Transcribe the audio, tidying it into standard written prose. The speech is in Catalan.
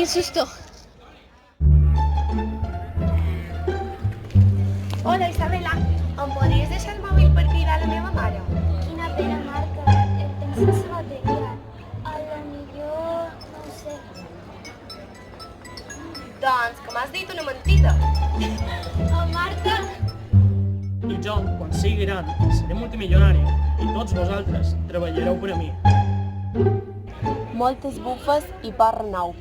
Quin susto. Hola, Isabela. Em podries deixar el mòbil per cridar la meva mare? Quina pena, Marta. El tens sense bateria. A lo millor... no ho sé. Doncs que m'has dit una mentida. Oh, Marta! I jo, quan sigui gran, seré multimilionari i tots vosaltres treballareu per a mi. Moltes bufes i pa renau.